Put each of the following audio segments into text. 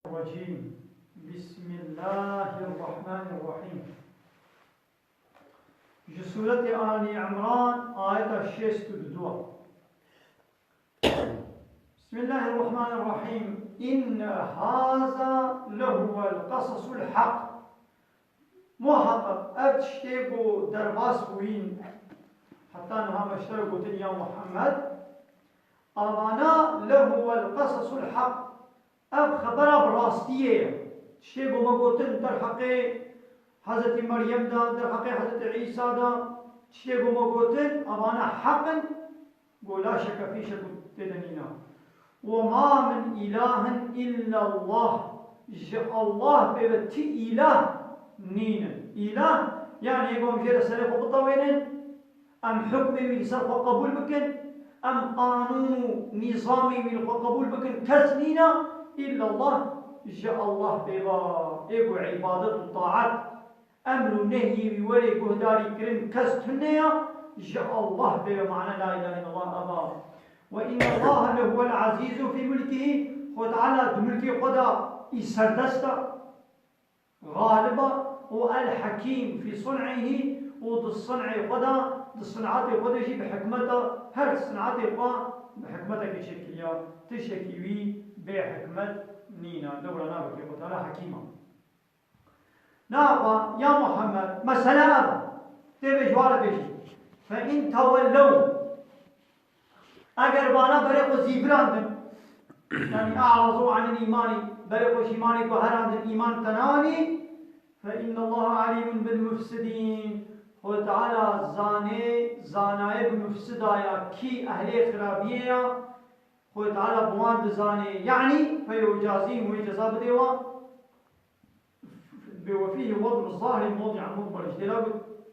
الرجيم. بسم الله الرحمن الرحيم. سورة آل عمران آية 62. بسم الله الرحمن الرحيم. إن هذا لهو القصص الحق. محقق أبتشتيبو درباس بوين حتى نها مشتركوا يا محمد أمانا لهو القصص الحق. اب خبر براستیه چه بو مگوتن در حق حضرت مریم دا در حق حضرت عیسی دا چه بو مگوتن امانا حقا لا شك في شك تدنينا وما من اله الا الله الله بيبتي اله نين اله يعني يقوم جير سلف بطوين ام حكم من سلف قبول بكن ام قانون نظامي من قبول بكن كسنينا إلا الله جاء الله بيبا إيقو عبادة الطاعات أمر النهي بولي كهداري كرم كستنيا جاء الله بيبا معنى لا إله إلا الله أبا وإن الله لهو العزيز في ملكه خد على ملكه خدا يسردستا غالبا والحكيم في صنعه وض الصنع خدا ضد الصنعات خدا يجي بحكمته هر صنعات خدا بحكمتك شكليا تشكيوي بحكمة نينا دورنا بكي وتعالى حكيمة نابا يا محمد مسألة أبا تبي جوارة بيجي فإن تولوا أجر بانا بريقو زيبراندن يعني أعرضوا عن الإيمان بريقو شيماني وهراند الإيمان تناني فإن الله عليم بالمفسدين وتعالى زانايب مفسدايا كي أهل خرابية خوي تعالى بوان دزاني يعني فيجازيهم ويجزا بديوا وفيه وضع الظاهر موضع مضمر اجتلاب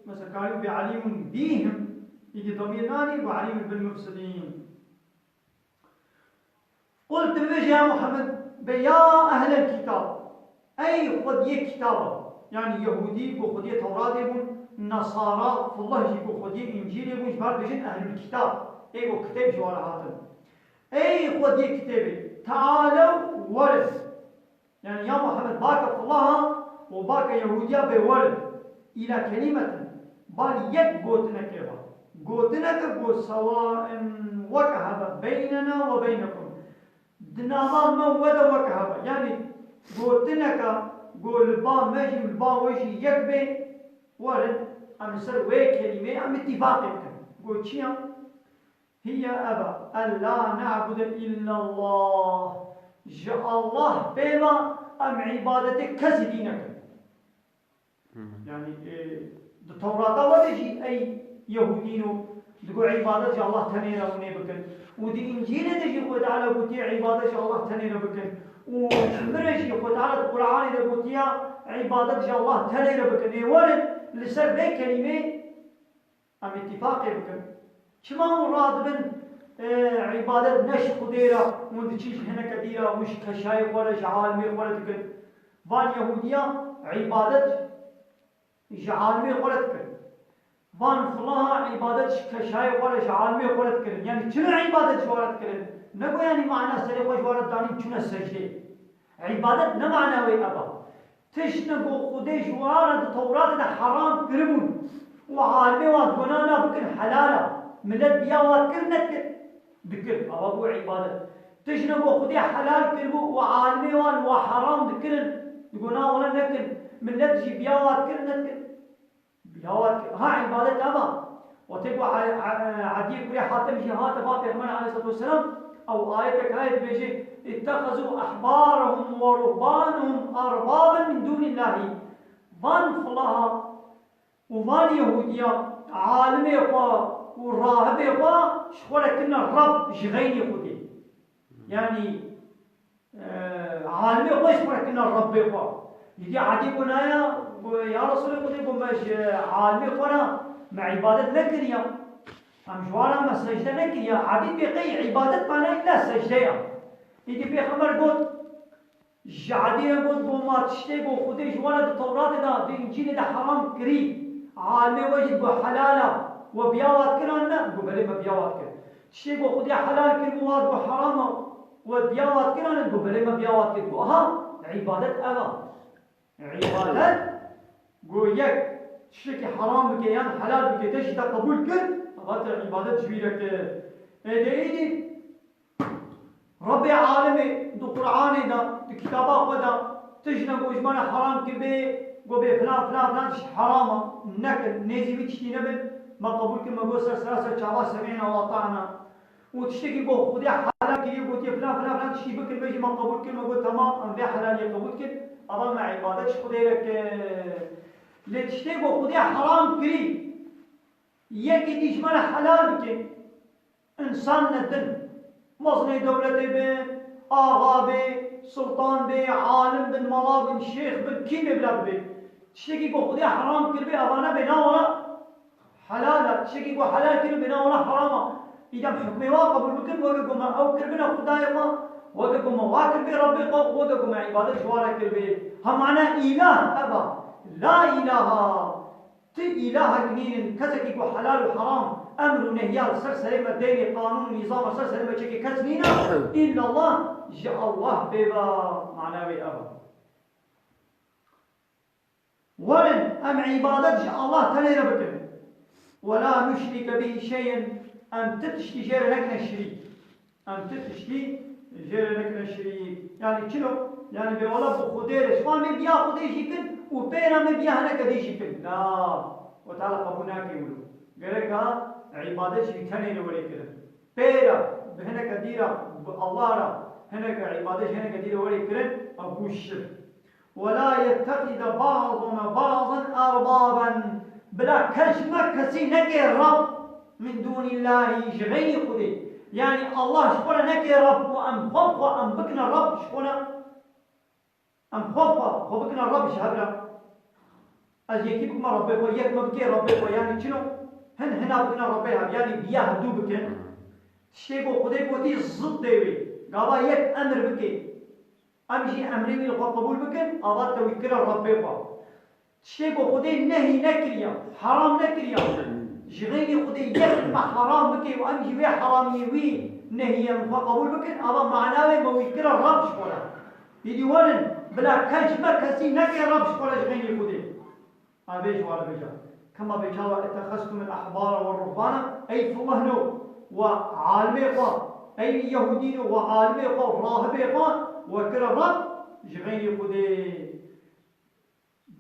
مثلا قالوا بعليم بهم يجي ضمير ناني وعليم بالمفسدين. قلت بيجي يا محمد بيا أهل الكتاب أي خذي كتابه يعني يهودي وخذي توراة يبون نصارى فالله يجيبو خذي إنجيل يبون جبار بيجين أهل الكتاب أي كتاب جوار هاتن أي خذ كتابي تعالوا ورث يعني يا محمد باك الله وباك يهوديا بورث إلى كلمة بل يك قوتنا كيفا قوتنا كبو سواء وكهب بيننا وبينكم دناما مودا وكهب يعني قوتنا قول با مجي والبا وجي يكبي ورث أم سر وي كلمة أم اتفاق قول شيئا هي أبا ألا نعبد إلا الله جاء الله بما أم عبادتك كزدينك يعني التوراة ودجي أي يهودين تقول عبادة الله تنيرا ونبكن ودي إنجيل تجي خد على بوتي عبادة الله تنيرا بكن ومرجي خد على القرآن إذا بوتي عبادة الله تنيرا بكن ورد لسر بي كلمة أم اتفاق بكن كما مراد من عبادة نش خديرة وندشيش هنا كديرة مش كشايف ولا جعالمي ولا تكن فان يهودية عبادة جعالمي ولا تكن فان فلاها عبادة كشايف ولا جعالمي ولا تكن يعني شنو عبادة جوارة تكن نقول يعني معنى سرقة جوارة داني شنو السجدة عبادة نمعنى وي أبا تشنقو خدي جوارة التوراة حرام كرمون وعالمي وادبنانا بكن حلالة ملت بياوات كرنت ذكر أبو عبادة تجنبوا خدي حلال كربو وعالمي وان وحرام ذكرن يقولنا ولا نكن ملت جي بياوات كرنت بياوات ها عبادة أبا وتبقى عدي كري حاتم جهات بابي رحمن عليه الصلاة والسلام أو آية كاية بيجي اتخذوا أحبارهم ورهبانهم أربابا من دون الله فان فلاها وفان يهوديا عالمي والراهب يقوى شخورة كنا الرب شغيني خدي يعني عالمي يقوى شخورة كنا الرب يقوى يجي عادي قنايا يا رسول الله خدي قمش عالمي يقوى مع عبادة نكريا هم جوالا ما سجدة نكريا عادي بيقي عبادة معنا إلا سجدة يجي بيخمر قد عادي قد بوما تشتي قو خدي جوالا التوراة دا دي إنجيل دا حرام كري عالمي وجد بحلالة وبياوات كنا قبل ما بياوات كنا شيء بو خدي حلال كنا وحرام وبياوات كنا قبل ما بياوات كنا ها عبادة أبا عبادة قويك تشتكي حرام بك يعني حلال بك تجد قبول كل أبا عبادة جبيرك إيدي ربي عالمي دو قرآني دا دو كتابة خدا تجنا قو إجمانا حرام كبه قو بي فلان فلان فلان تش حراما نكن نيزي بيتشتي نبن ما قبول كل ما قو سلسلاسة شعبا سمعنا وطعنا وتشتكي قو خدي حلال كلي قو تي فلان فلان فلان تشتي بكل بيجي ما قبول كل ما قو تمام أم بي حلال يقبول كل أبا ما عبادتش خدي لك لتشتكي قو خدي حرام كلي يكي إجمانا حلال بك إنسان ندن مصنع دولة بن آغا بن سلطان بن عالم بن ملا بن شيخ بن كيم بلاد بن تشتكي قو خدي حرام كل بي أبانا بنا ولا حلالا تشتكي قو حلال كل بنا ولا حراما إذا حكمي واقع بالمكن وقفوا ما أو كربنا خدايما وقفوا ما واكر بي ربي وقفوا ما عبادة جوالا كل بي هم معنا إله أبا لا إله إله كنين كذا كيكو حلال وحرام أمر ونهيال سلسلة دين قانون نظام سلسلة شكي كذنينا إلا الله جاء الله بيبا معنا بي أبا ولن أم عبادة جاء الله تلينا بكم ولا نشرك به شيئا أم تتشتي جير لكنا الشريك أم تتشتي جير لكنا الشريك يعني كيلو يعني بولا بخدير شوان بيا خدي شكل وبينا بيا هنا كدي شكل لا وتعالى قبونا كيولو غيرك عبادة شيطانين ولي كده بيرا بهنا كديرا الله را هنا كعبادة هنا كديرا ولي كده أبو الشرك ولا يتخذ بعضنا بعضا أربابا بلا كشمة كسي نكي الرب من دون الله يشغيني خدي يعني الله شكونا نكي رب وأم خبخ وأم بكنا الرب شكونا أم خبخ وبكنا الرب شهبنا از یکی بکم ربی خو یک مبکی ربی خو یعنی چنو هنا بکنا ربی هم یعنی بیا هدو بکن شی کو خدای بودی ضد دیوی گاوا یک امر بکی امشی امری وی خو قبول بکن آباد تو کر ربی خو شی کو خدای نهی نکریا حرام نکریا جغینی خدای یک ما حرام بکی و امشی وی حرامی وی نهی خو قبول بکن آبا معناه موی کر رب شولا یدی ولن بلا کج ما کسی نکی رب شولا جغینی خدای أبيش ولا بيجا كما بيجا اتخذتم الأحبار والرهبان أي فلهنو وعالمي قا أي يهودين وعالمي قا راهبي قا وكرم جغيني خدي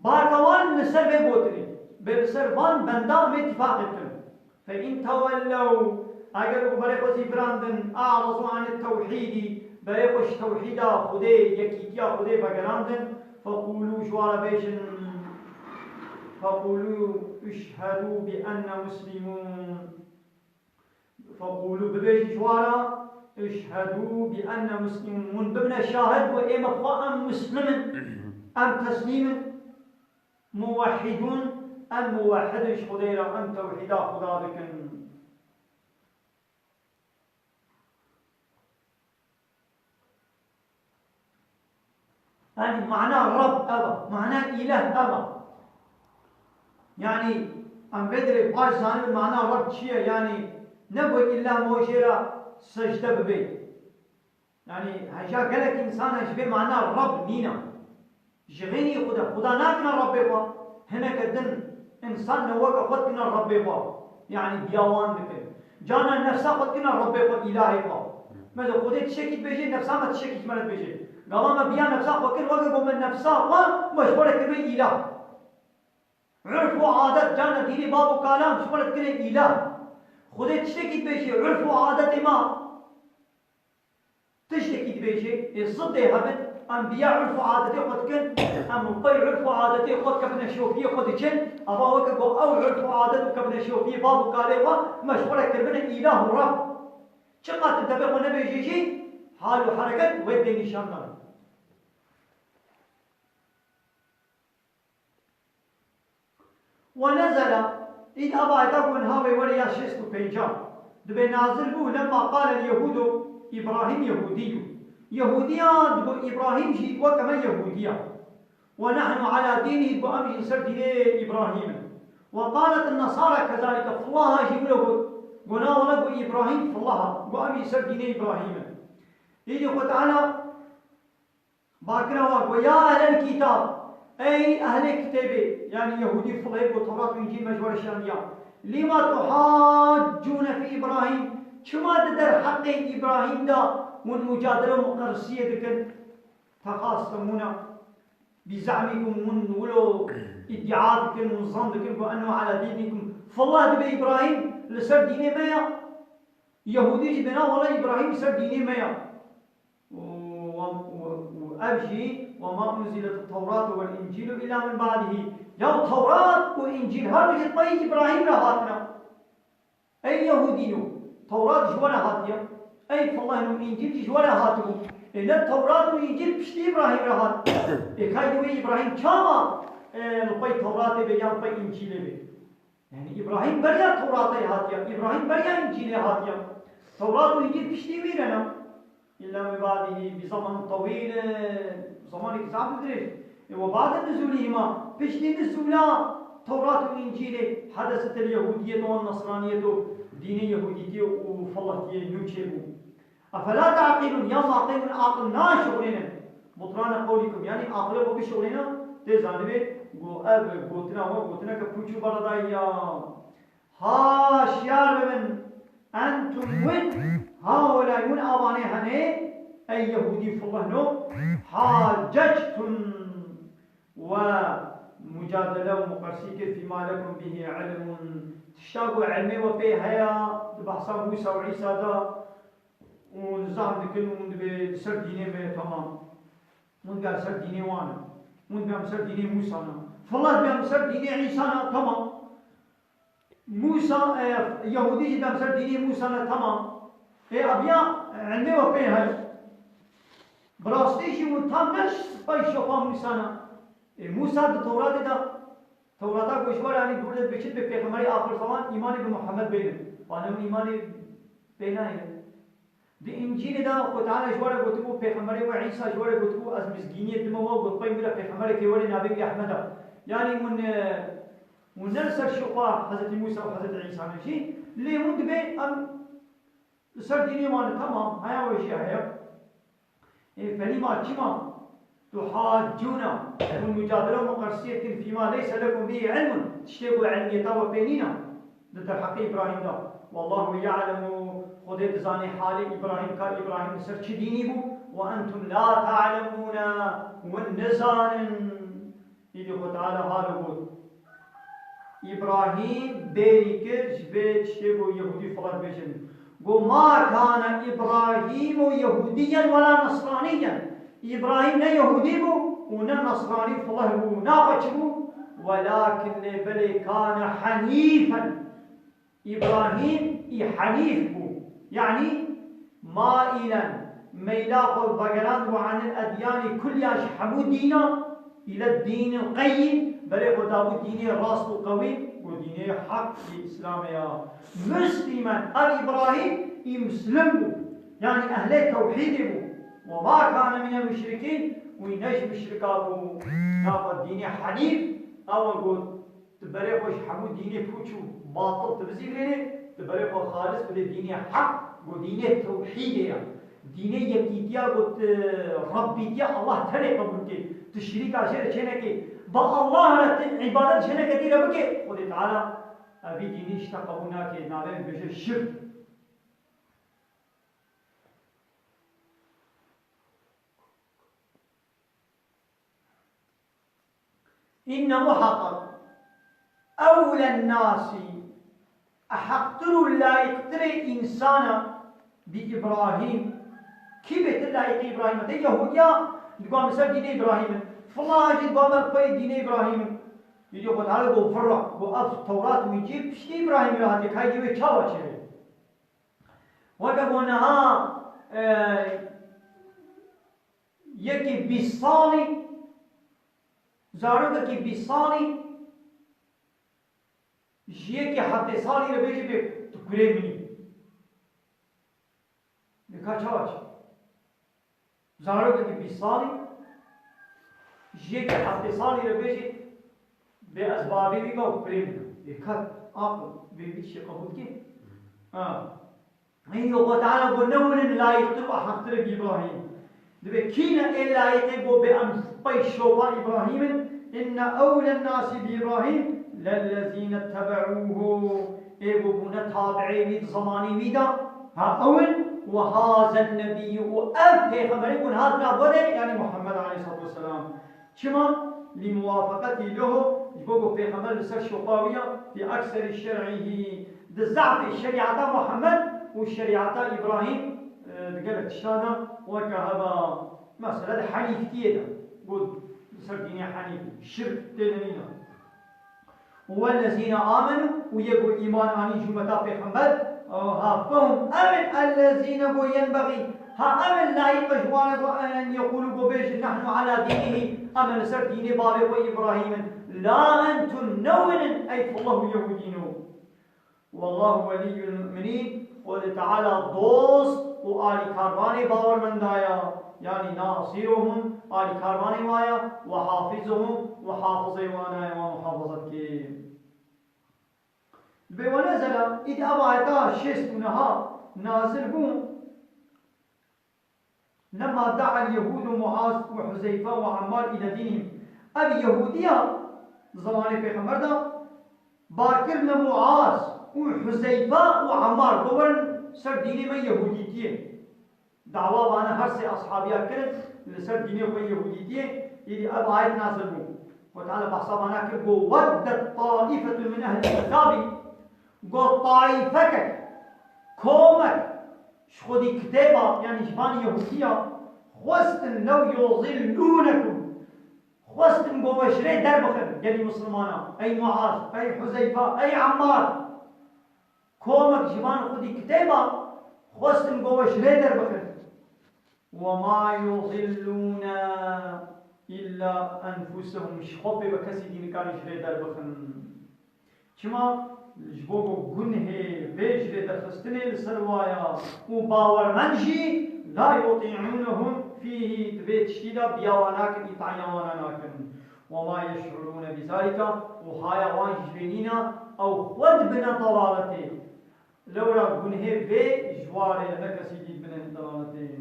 باكوان نسر ببوتري بسربان بندام اتفاقكم فإن تولوا أجل بريقو زيبراندن أعرضوا عن التوحيد بريقوش توحيدا خدي يكيتيا خدي بقراندن فقولوا شوار بيشن فقولوا اشهدوا بأن مسلمون فقولوا ببيش شوارا اشهدوا بأن مسلمون ببنا شاهد وإما أم مسلم أم تسليم موحدون أم موحدش خديرا أم توحيدا خدا بكن يعني معناه رب أبا معناه إله أبا يعني أم بدري باش زاني معناه رب شيء يعني نبوي إلا موشيرا سجدة ببي يعني هجا قالك إنسان هجبه معناه رب نينا جغيني خدا ناكنا رب يقوى هنا كدن إنسان نوكا خد كنا رب يقوى يعني بيوان بكن جانا نفسا خد كنا رب يقوى إله يقوى ماذا خدا تشكيت بيجي نفسا ما تشكيت مالت بيجي قال ما بيا نفسا خد كنا وقفوا من نفسا ومشبولة كبير إله عرف وعادت جانا ديني باب وكلام شملت كنا إله خدا تشكيت بيجي عرف وعادت ما تشتكي بيجي الصد هبت أنبياء عرف عادتي قد كن أم طي عرف عادتي قد كبنا شوفيه قد كن أبا وكبو أو عرف عادتي كبنا شوفيه باب كاليوا مشغولة كربنا إله الرب شقات الدبق ونبي جيجي حال وحركة ويبدي نشاننا ونزل إذ أبا يتقون هاوي وليا شيستو بينجا دبي نازل بو لما قال اليهود إبراهيم يهوديا دبو إبراهيم جي وكما يهوديا ونحن على دينه دبو أمجي سردين إبراهيم وقالت النصارى كذلك فالله جيبوا قلنا ولبو إبراهيم فالله دبو أمجي سردين إبراهيم يجي تعالى باكنا ويا أهل الكتاب أي أهل الكتاب يعني يهودي فليب وتوراة وإنجيل مجموع الشامية لما تحاجون في إبراهيم كما تدر حق إبراهيم دا والمجادلة مقرسية ذكر تخاصمون بزعمكم من ولو ادعاءكم من ظنكم وأنه على دينكم فالله دبي إبراهيم لسر ديني ميا يهودي جبنا ولا إبراهيم لسر ديني ميا وأبشي وما أنزلت التوراة والإنجيل إلا من بعده يا التوراة والإنجيل هذا جد طيب إبراهيم لهاتنا أي يهودي توراة جوانا هاتيا أي فالله إنه إنجيل جوانا هاتو إن التوراة والإنجيل بشتي إبراهيم لهات إكايدوي إبراهيم كما لقي توراة بيان قي إنجيل بي يعني إبراهيم بريا توراة هاتيا إبراهيم بريا إنجيل هاتيا توراة والإنجيل بشتي ويرنا إلا من بعده بزمن طويل زمان كتاب دريش وبعد نزولهما بشتي نزولا توراة والإنجيل حدثت اليهودية والنصرانية دين يهودية وفلتية نوشيبو أفلا تعقلون يا معقلون عقلنا شغلنا بطران قولكم يعني عقله بشغلنا تزانبه قوتنا كبوچو بردائيا ها شيار من أنتم من هؤلاء من أباني هني أي يهودي فالله حاججتم ومجادلة ومقرسيك فيما لكم به علم تشتاقوا علمي وبيهايا بحثا موسى وعيسى دا ونزاهم دكن من سر ديني ما تمام من قال سر ديني وانا من قال سر ديني موسى فالله قال سر ديني عيسى تمام موسى يهودي جدا سر ديني موسى تمام أبيا علمي وبيهايا براستيشي وتامش بايشوفا موسى موسى التوراة دا توراة كوشوار يعني دولة بشد بپیغمبر آخر زمان ایمان بمحمد بینه وانم ایمان بینه دی انجیل دا خدای جواره گفتگو پیغمبر و عیسی جواره گفتگو از مسکینیت دم و گفت میره پیغمبر که ولی نبی احمد يعني من نرسل شقاء حضرت موسى وحضرت عيسى ماشي اللي مد بين ام سر ديني ما تمام هيا وشي هيا فلما كما تحاجون والمجادله مقرسيه فيما ليس لكم به علم تشتغوا علمية وبيننا ضد الحق ابراهيم ده والله يعلم خديت زاني حال ابراهيم كابراهيم سر ديني بو وانتم لا تعلمون والنزان يدي تعالى هذا إبراهيم بيريكر جبت شتبو يهودي فلان بيجن وما كان إبراهيم يهوديا ولا نصرانيا إبراهيم لا يهودي بو ولا نصراني فله بو ناقش بو ولكن بل كان حنيفا إبراهيم حنيف بو يعني مائلا ميلاق الضجران وعن الأديان كلها شحمو دينا إلى الدين القيم بل خدابو دين الراس القوي ودين حق الإسلام يا مسلما إبراهيم يمسلم يعني أهل التوحيد بو وما كان من المشركين وينش مشركابو ناقض دين حنيف أو نقول تبريق وش حمود دين بوشو باطل تبزيق لنا تبريق خالص بده دين حق ودين التوحيد يا دين يكيديا قلت ربي ديا الله ترى قبول كي تشريك عشان شنكي بالله عبادة شنك كثيرة بكي قل تعالى أبي ديني اشتقبنا كي نعلم بجر الشرك إنه حقا أولى الناس أحقتروا لا يقتري إنسانا بإبراهيم كيف لا يقتري إبراهيم ده يهوديا تقول مثلا دين إبراهيم فالله أجد بابا قوي دين إبراهيم يجي قد هذا قو فرق قو أف التوراة ويجيب بشتي إبراهيم لهذا كاي جيبه شاوا شيء وقالوا ها يكي بيصالي زارو كي بيصالي يكي حتى صالي ربيجي بتكري مني لكا شاوا شيء زارو كي بيصالي يكي حتى صالي ربيجي بأسبابي بيجا وبريم يكاد عقل بيجي قبول كي أي الله تعالى قلنا لا يقتل أحقتر بإبراهيم دبي كينا إلا يتبو بأم بيشوفا إبراهيم إن أولى الناس بإبراهيم للذين اتبعوه إبو بنا تابعي ويد زماني ويدا ها أول وهذا النبي وأبقى خبر يقول هذا نبوده يعني محمد عليه الصلاة والسلام كما لموافقته له يقول في خبر لسر شقاوية في أكثر شرعه دزعت الشريعة محمد والشريعة إبراهيم قالت الشانا وكهذا مسألة حنيفتية قد لسر دينية حنيفة شرك تلمينا والذين آمنوا ويقول إيمان عني جمتا في خبر فهم أمن الذين ينبغي أمن لا يبجوان أن يقولوا بيش نحن على دينه أمن سر دين بابي وإبراهيم لا أنتم نون أي فالله يهودين والله ولي المؤمنين قال تعالى دوست وآل كاروان باور من دايا يعني ناصرهم آل كاروان وايا وحافظهم وحافظي وانا ومحافظت كيم ونزل إذا أبعتا شيستونها نازل بون لما دعا اليهود معاذ وحذيفة وعمار إلى دينهم أبي يهودية زمان پیغمبر دا باكرنا معاذ وحذيفة وعمار بورن سر ديني من يهوديتين دعوة وانا هر سي أصحابيات كرت لسر ديني من يهوديتين إذا أبعت نازل بون وتعالى بحصا وانا كرت ودت طائفة من أهل الكتاب قو طائفتك كومك شخدي كتابة يعني جبان يهودية خواستن لو يضلونكم خواستن قو وشري در بخر يعني مسلمانا أي معاذ أي حذيفة أي عمار كومك جبان خدي كتابة خواستن قو وشري در بخر وما يضلون إلا أنفسهم شخوبي بكسي دين كان شري در بخر كما جبوكو گنه بيجري دخستني لسروايا وباورمنجي لا يطيعونهم فيه دبيت شتيدا بيواناك إطعيواناكن وما يشعرون بذلك وهايا وان جبينينا أو خود بنا ضلالته لورا گنه بي جواري لك سيدي بنا ضلالته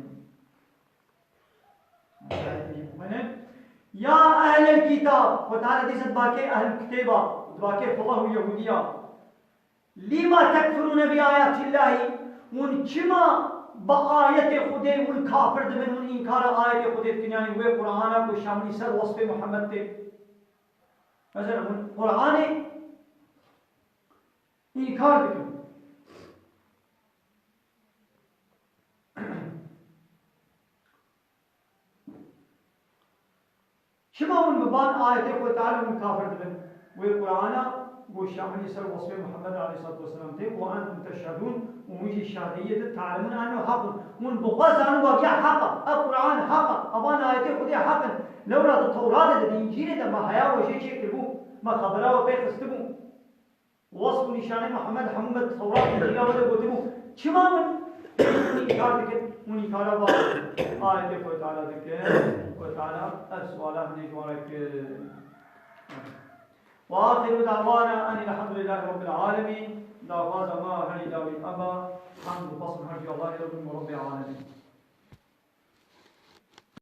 يا أهل الكتاب وتعالى ديست باكي أهل الكتابة باكي فالله يهودية لما تكفرون بآيات الله ونكما بآيات خده والكافر دبن من إنكار آيات خده تنياني هو قرآن کو شاملی سر وصف محمد تے مثلا قرآن إنكار دبن شما من ببان آيات خده تعالى من كافر دبن هو قرآن وشامل يسر وصف محمد عليه الصلاة والسلام ته وأنتم تشهدون ومجي الشهادية تعلمون أنه حق من بغاز أنه بقيا حق القرآن حق أبان آياته خدي حق لو رأى التوراة ده الإنجيل ده ما حياة وشيء شيء كبو ما خبره وبيخ استبو وصف نشان محمد حمد التوراة الإنجيل وده بودبو كما من إنكار ذكر من إنكار بعض آياته خدي تعالى ذكر وتعالى السؤال من جوارك وآخر دعوانا أن الحمد لله رب العالمين دعوانا ما هني داوي أبا حمد فصل هرجي الله رب العالمين